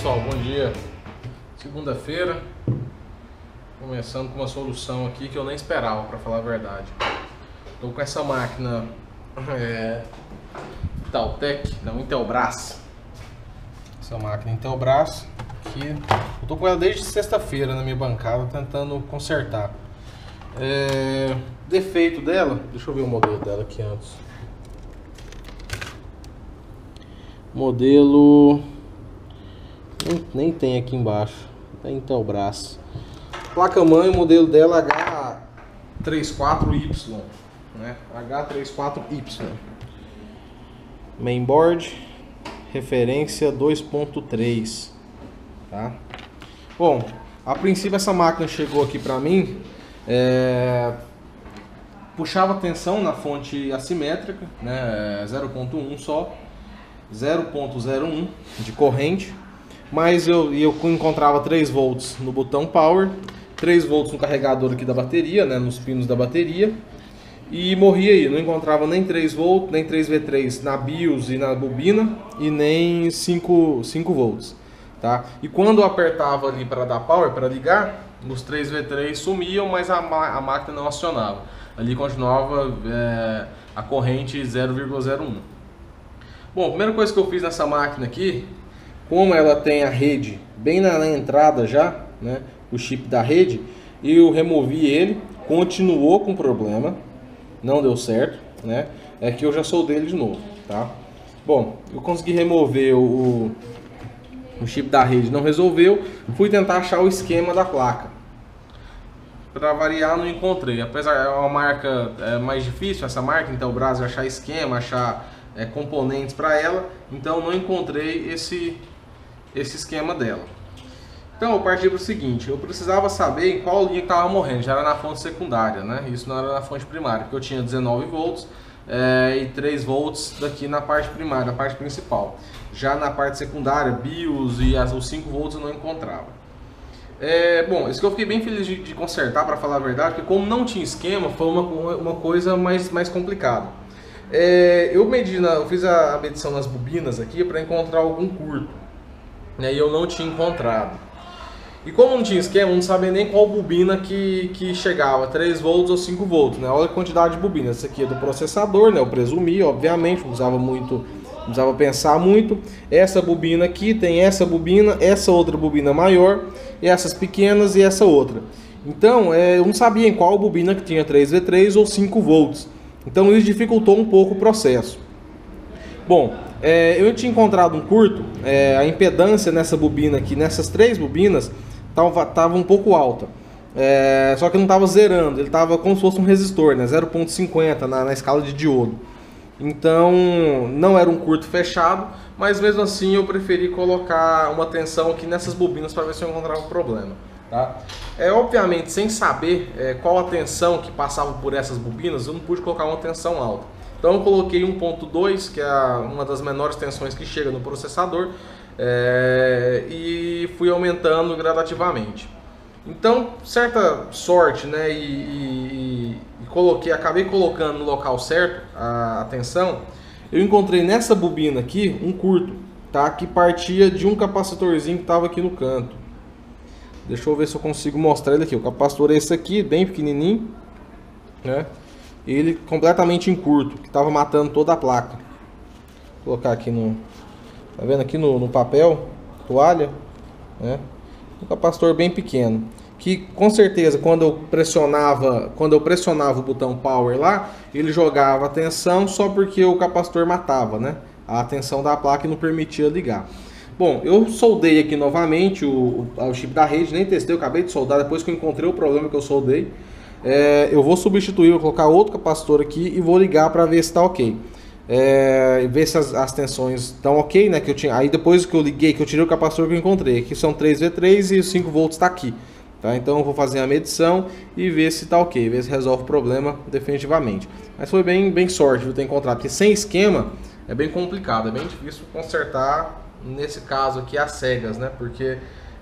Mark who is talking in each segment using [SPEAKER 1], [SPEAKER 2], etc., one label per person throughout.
[SPEAKER 1] pessoal, bom dia. Segunda-feira, começando com uma solução aqui que eu nem esperava, para falar a verdade. Estou com essa máquina Taltech, não, Intelbras. Essa máquina Intelbras que eu tô com ela desde sexta-feira na minha bancada tentando consertar. Defeito dela, deixa eu ver o modelo dela aqui antes. Modelo nem tem aqui embaixo, é Intelbras. Placa-mãe, o modelo dela H34Y, né? H34Y. Mainboard, referência 2.3, tá? Bom, a princípio essa máquina chegou aqui pra mim, puxava tensão na fonte assimétrica, né? 0.1 só, 0.01 de corrente. Mas eu encontrava 3 volts no botão power, 3 volts no carregador aqui da bateria, né, nos pinos da bateria, e morria aí, não encontrava nem 3 volts, nem 3V3 na BIOS e na bobina, e nem 5 volts, tá? E quando eu apertava ali para dar power, para ligar, os 3V3 sumiam, mas a máquina não acionava. Ali continuava a corrente 0,01. Bom, a primeira coisa que eu fiz nessa máquina aqui, como ela tem a rede bem na entrada já, né, o chip da rede, eu removi ele, continuou com problema, não deu certo, né, é que eu já soldei ele de novo, tá? Bom, eu consegui remover o chip da rede, não resolveu, fui tentar achar o esquema da placa. Para variar, não encontrei, apesar é uma marca mais difícil, essa marca Intelbras, achar esquema, achar componentes para ela, então não encontrei esse esquema dela. Então eu parti para o seguinte, eu precisava saber em qual linha que estava morrendo, já era na fonte secundária, né? Isso não era na fonte primária, porque eu tinha 19 volts e 3 volts daqui na parte primária, na parte principal. Já na parte secundária, BIOS e os 5 volts eu não encontrava. Bom, isso que eu fiquei bem feliz de consertar, para falar a verdade, porque como não tinha esquema, foi uma coisa mais complicada. Eu fiz a medição nas bobinas aqui para encontrar algum curto, né, e eu não tinha encontrado. E como não tinha esquema, eu não sabia nem qual bobina que chegava, 3 volts ou 5 volts, né? Olha a quantidade de bobinas. Essa aqui é do processador, né? Eu presumi, obviamente, não precisava pensar muito. Essa bobina aqui tem essa bobina, essa outra bobina maior, essas pequenas e essa outra. Então, eu não sabia em qual bobina que tinha 3V3 ou 5 volts. Então isso dificultou um pouco o processo. Bom, eu tinha encontrado um curto, a impedância nessa bobina aqui, nessas 3 bobinas, estava um pouco alta. Só que não estava zerando, ele estava como se fosse um resistor, né, 0.50 na escala de diodo. Então não era um curto fechado, mas mesmo assim eu preferi colocar uma tensão aqui nessas bobinas para ver se eu encontrava um problema. Tá? Obviamente, sem saber qual a tensão que passava por essas bobinas, eu não pude colocar uma tensão alta. Então eu coloquei 1.2, que é uma das menores tensões que chega no processador, e fui aumentando gradativamente. Então, certa sorte, né, acabei colocando no local certo a tensão. Eu encontrei nessa bobina aqui um curto, tá, que partia de um capacitorzinho que estava aqui no canto. Deixa eu ver se eu consigo mostrar ele aqui. O capacitor é esse aqui, bem pequenininho, né? Ele completamente em curto, que estava matando toda a placa. Vou colocar aqui tá vendo aqui no papel, toalha, né? Um capacitor bem pequeno, que com certeza quando eu pressionava o botão power lá, ele jogava a tensão só porque o capacitor matava, né, a tensão da placa e não permitia ligar. Bom, eu soldei aqui novamente o chip da rede, nem testei, eu acabei de soldar depois que eu encontrei o problema que eu soldei. Eu vou substituir, vou colocar outro capacitor aqui e vou ligar para ver se está ok. Ver se as tensões estão ok, né? Aí depois que eu liguei, que eu tirei o capacitor que eu encontrei, aqui são 3V3 e os 5 volts está aqui. Tá? Então eu vou fazer a medição e ver se está ok, ver se resolve o problema definitivamente. Mas foi bem sorte de ter encontrado, porque sem esquema é bem complicado, é bem difícil consertar. Nesse caso aqui às cegas, né? Porque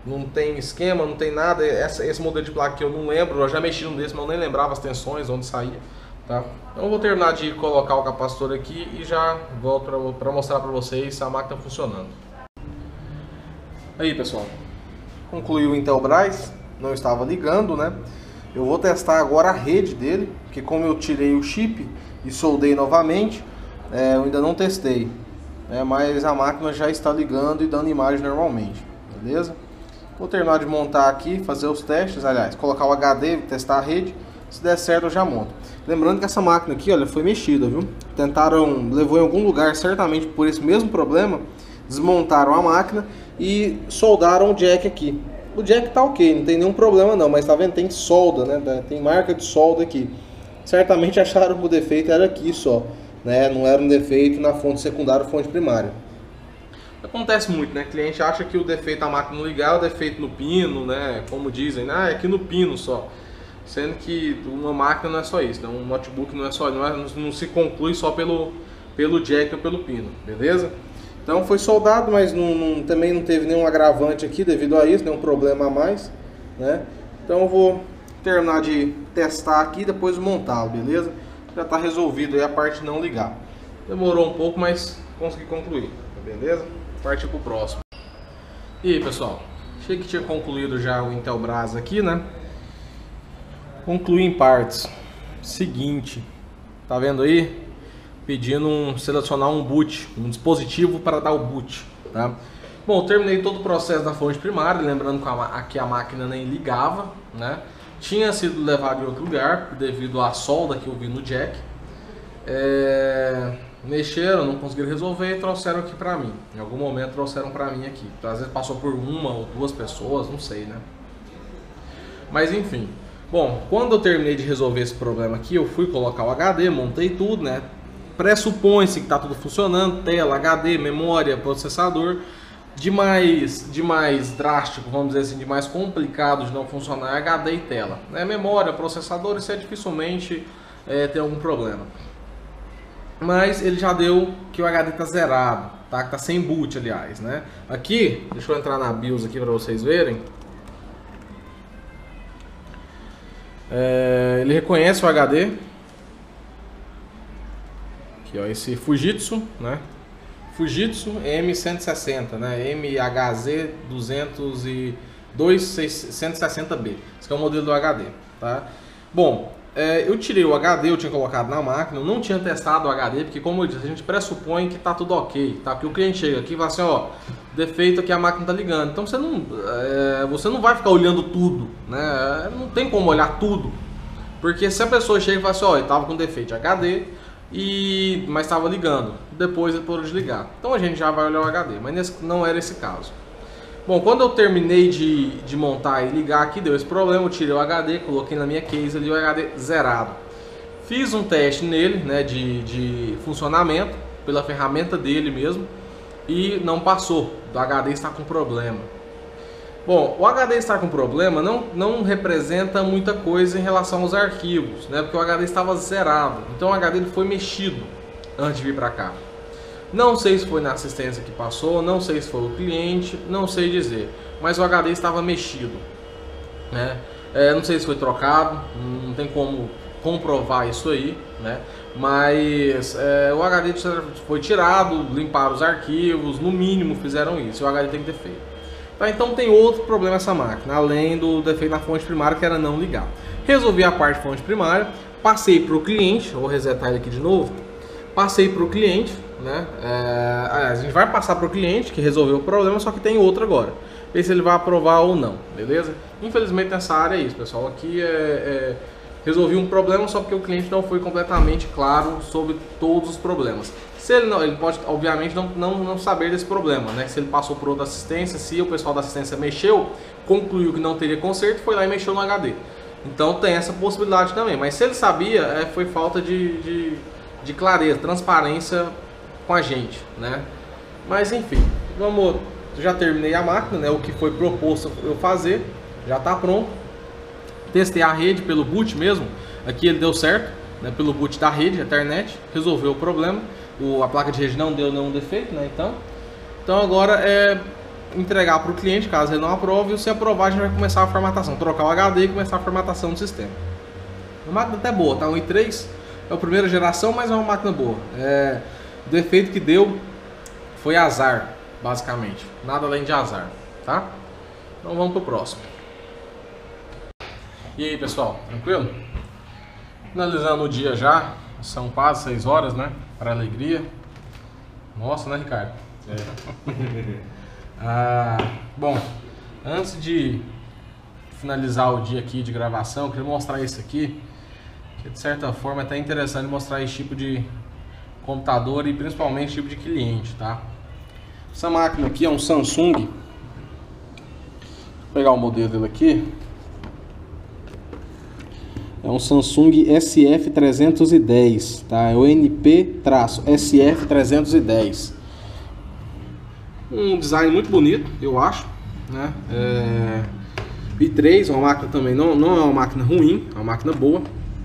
[SPEAKER 1] não tem esquema, não tem nada. Esse modelo de placa que eu não lembro, eu já mexi num desse, mas eu nem lembrava as tensões, onde saía, tá? Então eu vou terminar de colocar o capacitor aqui e já volto para mostrar para vocês se a máquina está funcionando. Aí, pessoal, concluiu o Intelbras, não estava ligando, né? Eu vou testar agora a rede dele, porque como eu tirei o chip e soldei novamente, eu ainda não testei, mas a máquina já está ligando e dando imagem normalmente, beleza? Vou terminar de montar aqui, fazer os testes, aliás, colocar o HD, testar a rede, se der certo eu já monto. Lembrando que essa máquina aqui, olha, foi mexida, viu? Levou em algum lugar, certamente por esse mesmo problema, desmontaram a máquina e soldaram o jack aqui. O jack tá ok, não tem nenhum problema não, mas tá vendo, tem solda, né? Tem marca de solda aqui. Certamente acharam que o defeito era aqui só, né? Não era um defeito na fonte secundária ou fonte primária. Acontece muito, né? O cliente acha que o defeito da máquina não ligar é o defeito no pino, né? Como dizem, é aqui no pino só. Sendo que uma máquina não é só isso, né? Um notebook não é só, não se conclui só pelo jack ou pelo pino, beleza? Então foi soldado, mas também não teve nenhum agravante aqui devido a isso, nenhum problema a mais, né? Então eu vou terminar de testar aqui e depois montá-lo, beleza? Já está resolvido aí a parte de não ligar. Demorou um pouco, mas consegui concluir, beleza? Partir para o próximo. E aí, pessoal, achei que tinha concluído já o Intelbras aqui, né? Concluí em partes. Seguinte, tá vendo aí? Pedindo selecionar um boot, um dispositivo para dar o boot, tá? Bom, terminei todo o processo da fonte primária, lembrando que a máquina nem ligava, né? Tinha sido levado em outro lugar devido à solda que eu vi no jack. Mexeram, não conseguiram resolver e trouxeram aqui para mim. Em algum momento trouxeram para mim aqui. Às vezes passou por uma ou duas pessoas, não sei, né? Mas enfim. Bom, quando eu terminei de resolver esse problema aqui, eu fui colocar o HD, montei tudo, né? Pressupõe-se que está tudo funcionando, tela, HD, memória, processador. De mais drástico, vamos dizer assim, de mais complicado de não funcionar é HD e tela. Memória, processador, isso dificilmente tem algum problema. Mas ele já deu que o HD está zerado, tá? Que tá sem boot, aliás, né? Aqui, deixa eu entrar na BIOS aqui para vocês verem. Ele reconhece o HD. Aqui, ó, esse Fujitsu, né? Fujitsu M160, né? MHZ 160B. Esse é o modelo do HD, tá? Bom, eu tirei o HD, eu tinha colocado na máquina, eu não tinha testado o HD, porque como eu disse, a gente pressupõe que tá tudo ok, tá? Porque o cliente chega aqui e fala assim, ó, defeito aqui, a máquina tá ligando. Então você não vai ficar olhando tudo, né? Não tem como olhar tudo. Porque se a pessoa chega e fala assim, ó, ele tava com defeito de HD, mas estava ligando, depois ele parou de ligar. Então a gente já vai olhar o HD, mas não era esse caso. Bom, quando eu terminei de montar e ligar aqui, deu esse problema, eu tirei o HD, coloquei na minha case ali o HD zerado. Fiz um teste nele, né, de funcionamento, pela ferramenta dele mesmo, e não passou, o HD está com problema. Bom, o HD estar com problema não representa muita coisa em relação aos arquivos, né? Porque o HD estava zerado, então o HD ele foi mexido antes de vir para cá. Não sei se foi na assistência que passou, não sei se foi o cliente, não sei dizer, mas o HD estava mexido, né? Não sei se foi trocado, não tem como comprovar isso aí, né? Mas o HD foi tirado, limparam os arquivos, no mínimo fizeram isso, e o HD tem que ter feito. Tá, então tem outro problema essa máquina, além do defeito na fonte primária, que era não ligar. Resolvi a parte fonte primária, passei para o cliente, vou resetar ele aqui de novo, passei para o cliente, né? A gente vai passar para o cliente que resolveu o problema, só que tem outro agora, ver se ele vai aprovar ou não, beleza? Infelizmente nessa área é isso, pessoal, aqui resolvi um problema só porque o cliente não foi completamente claro sobre todos os problemas. Se ele pode, obviamente, não saber desse problema, né? Se ele passou por outra assistência, se o pessoal da assistência mexeu, concluiu que não teria conserto, foi lá e mexeu no HD. Então tem essa possibilidade também. Mas se ele sabia, foi falta de clareza, transparência com a gente, né? Mas enfim, já terminei a máquina, né? O que foi proposto eu fazer, já está pronto. Testei a rede pelo boot mesmo, aqui ele deu certo, né? Pelo boot da rede, Ethernet, resolveu o problema. A placa de rede não deu nenhum defeito, né? Então agora é entregar para o cliente, caso ele não aprove, e se aprovar a gente vai começar a formatação, trocar o HD e começar a formatação do sistema. Uma máquina até boa, tá? 1.3, é a primeira geração, mas é uma máquina boa. O defeito que deu foi azar, basicamente, nada além de azar, tá? Então vamos pro próximo. E aí, pessoal, tranquilo? Finalizando o dia já, são quase 6 horas, né? Para alegria. Nossa, né, Ricardo? Bom, antes de finalizar o dia aqui de gravação, eu queria mostrar esse aqui, que de certa forma é até interessante mostrar esse tipo de computador e principalmente esse tipo de cliente, tá? Essa máquina aqui é um Samsung. Vou pegar o modelo dele aqui. É um Samsung SF310, tá? É o NP-SF310. Um design muito bonito, eu acho, né? i3, uma máquina também não é uma máquina ruim, é uma máquina boa,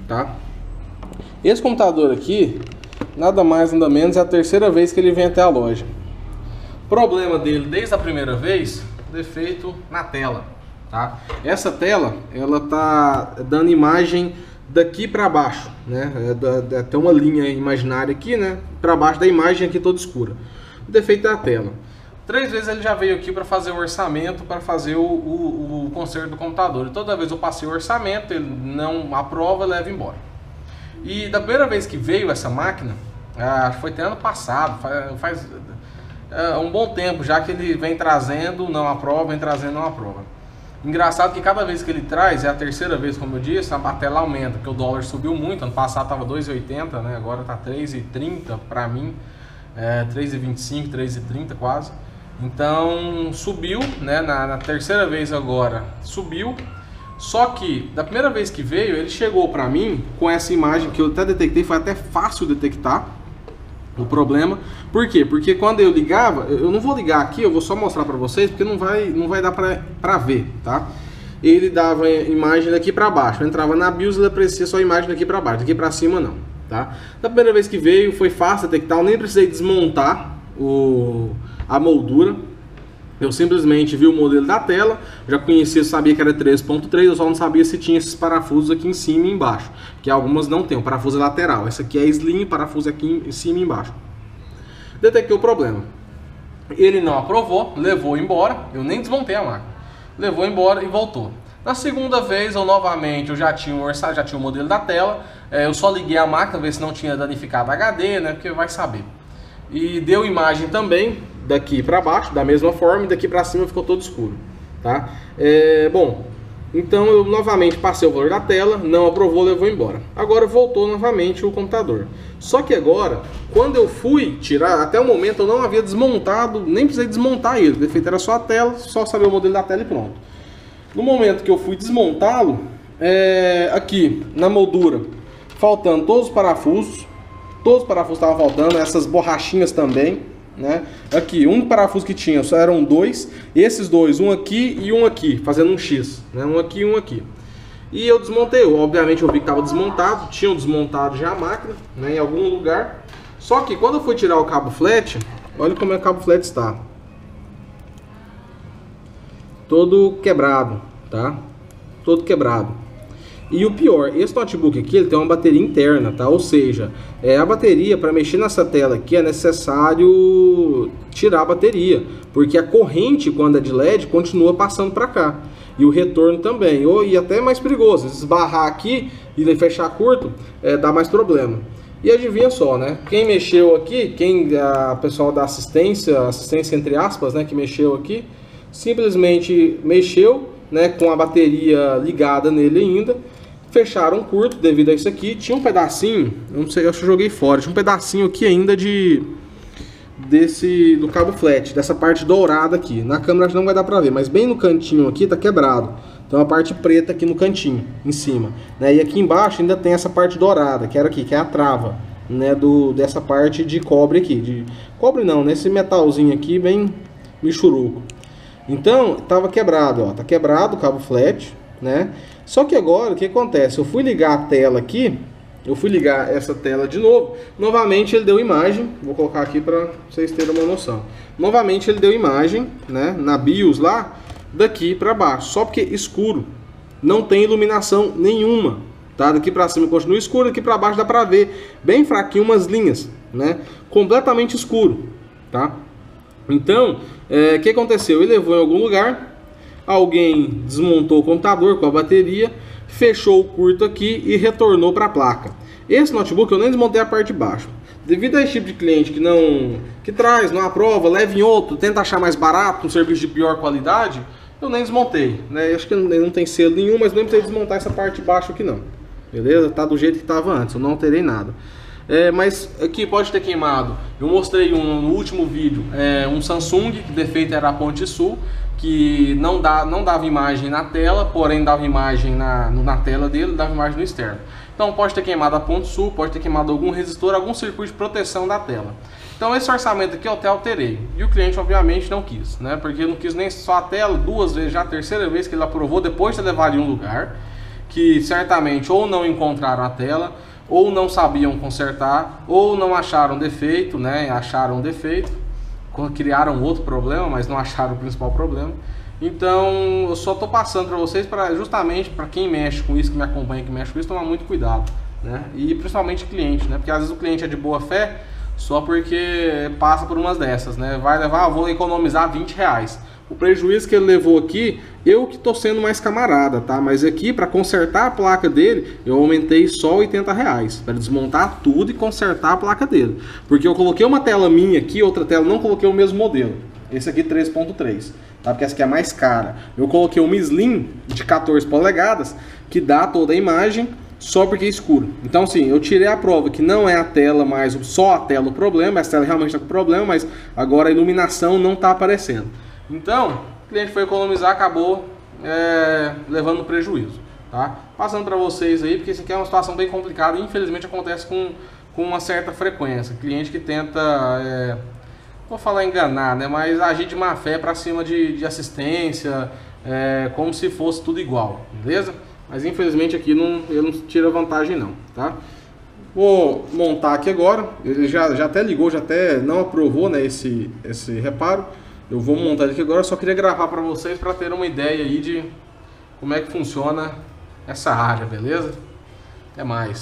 [SPEAKER 1] tá? Esse computador aqui, nada mais nada menos, é a terceira vez que ele vem até a loja. O problema dele desde a primeira vez, defeito na tela. Tá? Essa tela, ela tá dando imagem daqui para baixo, né? Tem uma linha imaginária aqui, né? Para baixo da imagem aqui toda escura. O defeito é a tela. 3 vezes ele já veio aqui para fazer o orçamento, para fazer o conserto do computador. E toda vez eu passei o orçamento, ele não aprova, leva embora. E da primeira vez que veio essa máquina, foi até ano passado, faz um bom tempo já que ele vem trazendo, não aprova, vem trazendo, não aprova. Engraçado que cada vez que ele traz, é a terceira vez, como eu disse, a tela aumenta, porque o dólar subiu muito. Ano passado estava 2,80, né? Agora está 3,30 para mim, 3,25, 3,30 quase. Então subiu, né? Na terceira vez agora subiu. Só que da primeira vez que veio, ele chegou para mim com essa imagem que eu até detectei, foi até fácil detectar o problema. Por quê? Porque quando eu ligava, eu não vou ligar aqui, eu vou só mostrar para vocês, porque não vai dar para ver, tá? Ele dava imagem daqui para baixo, eu entrava na BIOS, ele aparecia só a imagem daqui para baixo, daqui para cima não, tá? Da primeira vez que veio, foi fácil detectar, eu nem precisei desmontar a moldura. Eu simplesmente vi o modelo da tela, já conhecia, sabia que era 3.3, eu só não sabia se tinha esses parafusos aqui em cima e embaixo, que algumas não tem, o parafuso é lateral. Essa aqui é slim, o parafuso é aqui em cima e embaixo. Detectei o problema. Ele não aprovou, levou embora, eu nem desmontei a máquina. Levou embora e voltou. Na segunda vez, eu já tinha o modelo da tela, eu só liguei a máquina, ver se não tinha danificado HD, né, porque vai saber. E deu imagem também daqui para baixo, da mesma forma, e daqui para cima ficou todo escuro, tá? Bom, então eu novamente passei o valor da tela, não aprovou, levou embora. Agora voltou novamente o computador. Só que agora, quando eu fui tirar, até o momento eu não havia desmontado, nem precisei desmontar ele, o defeito era só a tela, só saber o modelo da tela e pronto. No momento que eu fui desmontá-lo, aqui na moldura, faltando todos os parafusos estavam faltando, essas borrachinhas também, né? Aqui, um parafuso que tinha, só eram 2, esses dois, um aqui e um aqui, fazendo um X, né? Um aqui e um aqui. E eu desmontei, obviamente eu vi que estava desmontado, tinham desmontado já a máquina, né, em algum lugar. Só que quando eu fui tirar o cabo flat, olha como é que o cabo flat está. Todo quebrado, tá? Todo quebrado. E o pior, esse notebook aqui, ele tem uma bateria interna, tá? Ou seja, a bateria, para mexer nessa tela aqui, é necessário tirar a bateria, porque a corrente, quando é de LED, continua passando para cá. E o retorno também, e até mais perigoso, esbarrar aqui e fechar curto, dá mais problema. E adivinha só, né? Quem mexeu aqui, a pessoal da assistência entre aspas, né, que mexeu aqui, simplesmente mexeu, né, com a bateria ligada nele ainda, fecharam curto devido a isso aqui. Tinha um pedacinho, eu não sei, acho que eu joguei fora, tinha um pedacinho aqui ainda do cabo flat, dessa parte dourada aqui. Na câmera não vai dar pra ver, mas bem no cantinho aqui tá quebrado. Tem uma parte preta aqui no cantinho, em cima, né? E aqui embaixo ainda tem essa parte dourada, que era aqui, que é a trava, né, dessa parte de cobre aqui. Cobre não, nesse metalzinho aqui bem michuruco. Então, tava quebrado, ó, tá quebrado o cabo flat, né? Só que agora, o que acontece? Eu fui ligar a tela aqui, eu fui ligar essa tela de novo, novamente ele deu imagem, vou colocar aqui para vocês terem uma noção. Novamente ele deu imagem, né, na BIOS lá, daqui para baixo, só porque escuro, não tem iluminação nenhuma, tá? Daqui para cima continua escuro, daqui para baixo dá para ver bem fraquinho umas linhas, né? Completamente escuro, tá? Então, o que aconteceu? Ele levou em algum lugar, alguém desmontou o computador com a bateria, fechou o curto aqui e retornou para a placa. Esse notebook eu nem desmontei a parte de baixo. Devido a esse tipo de cliente que traz, não aprova, leva em outro, tenta achar mais barato, um serviço de pior qualidade, eu nem desmontei, né? Acho que não tem selo nenhum, mas nem precisei desmontar essa parte de baixo aqui não. Beleza? Tá do jeito que estava antes, eu não alterei nada. Mas aqui pode ter queimado. Eu mostrei no último vídeo um Samsung, que o defeito era a ponte sul, que não dava imagem na tela, porém dava imagem na tela dele, dava imagem no externo. Então pode ter queimado a ponte sul, pode ter queimado algum resistor, algum circuito de proteção da tela. Então esse orçamento aqui eu até alterei. E o cliente obviamente não quis, né? Porque não quis nem só a tela, 2 vezes já, a terceira vez que ele aprovou, depois de levar em um lugar, que certamente ou não encontraram a tela, ou não sabiam consertar, ou não acharam defeito, né? Acharam defeito, criaram outro problema, mas não acharam o principal problema. Então eu só estou passando para vocês, justamente para quem mexe com isso, que me acompanha, que mexe com isso, tomar muito cuidado, né? E principalmente cliente, né? Porque às vezes o cliente é de boa fé só porque passa por umas dessas, né? Vai levar, vou economizar R$20. O prejuízo que ele levou aqui, eu que estou sendo mais camarada, tá? Mas aqui, para consertar a placa dele, eu aumentei só R$80 para desmontar tudo e consertar a placa dele. Porque eu coloquei uma tela minha aqui, outra tela não coloquei o mesmo modelo. Esse aqui 3.3, tá? Porque essa aqui é mais cara. Eu coloquei uma Slim de 14 polegadas que dá toda a imagem só porque é escuro. Então sim, eu tirei a prova que não é a tela mais, só a tela o problema. Essa tela realmente está com problema, mas agora a iluminação não está aparecendo. Então, o cliente foi economizar, acabou levando prejuízo, tá? Passando para vocês aí, porque isso aqui é uma situação bem complicada e infelizmente acontece com uma certa frequência. Cliente que tenta, vou falar enganar, né? Mas agir de má fé para cima de assistência, como se fosse tudo igual, beleza? Mas infelizmente aqui ele não tira vantagem não, tá? Vou montar aqui agora, ele já até ligou, já até não aprovou, né, esse reparo. Eu vou montar ele aqui agora, só queria gravar para vocês para ter uma ideia aí de como é que funciona essa área, beleza? Até mais.